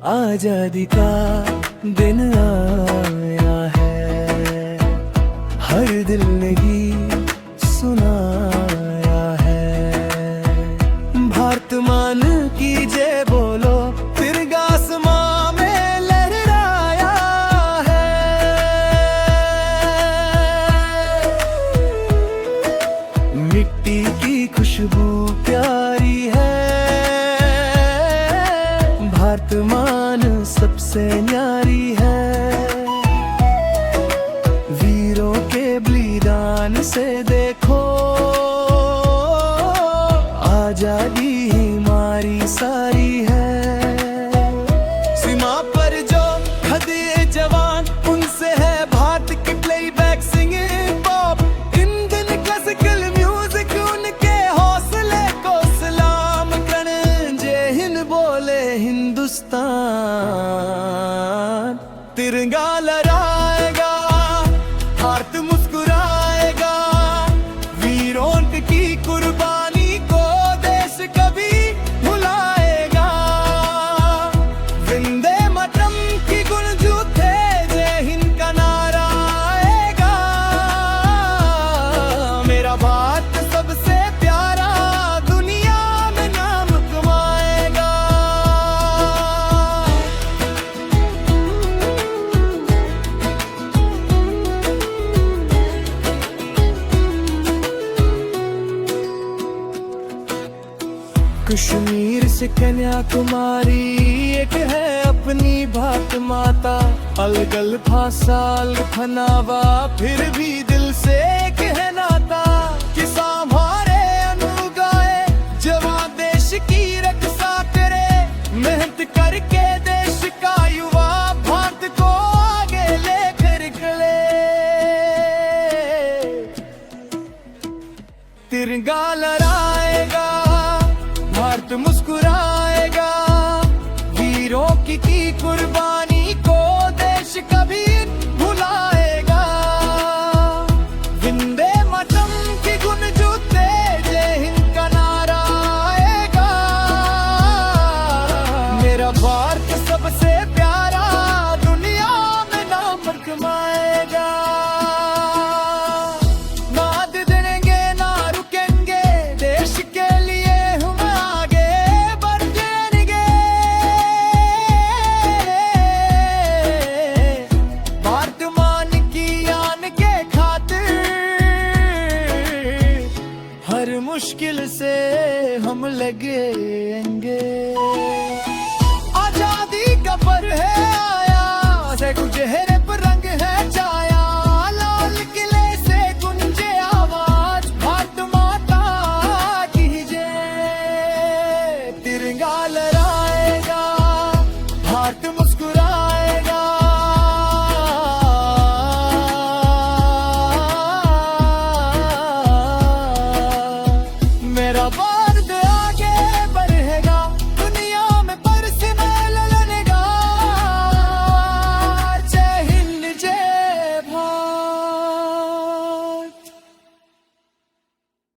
आजादी का दिन आया है, हर दिल ने गीत सुनाया है। भारत मान कीजिए बोलो, तिरंगा आसमां में लहराया है। मिट्टी की खुशबू प्यारी है, भारत मान सबसे न्यारी है। वीरों के बलिदान से देखो, आजादी हमारी सारी है। सीमा पर जो खड़े जवान, उनसे है भारत की playback singing pop. Indian classical music, उनके हौसले को सलाम करण। जय हिंद बोले हिंदुस्तान, तिरंगा लहराएगा, भारत मुस्कुराएगा। वीरों की कुर्बानी को देश कभी भुलाएगा। वंदे मातरम की गुंजूते, जय हिंद का नारा आएगा। मेरा भारत सबसे प्यारा, दुनिया में नाम कमाएगा। कश्मीर से कन्याकुमारी, एक है अपनी भारत माता। अलग अलग भाषा, अलग पहनावा, फिर भी दिल से एक है नाता। किसान हमारे अनुगाए, जवान देश की रक्षा करे। मेहनत करके देश का युवा, भारत को आगे लेकर चले। तिरंगा लहराएगा, भारत मुस्कुराएगा। वीरों की कुर्बानी को देश कभी भुलाएगा। वंदे मातरम की गुंजूते, जय हिंद का नारा आएगा। मेरा भारत सबसे प्यारा, दुनिया में नाम कमाएगा। ना देंगे ना रुकेंगे, देश के लिए हम आगे बढ़ जाएंगे। भारत मान की आन के खातिर, हर मुश्किल से हम लगेंगे। आजादी का पर्व है आया, से कुछ है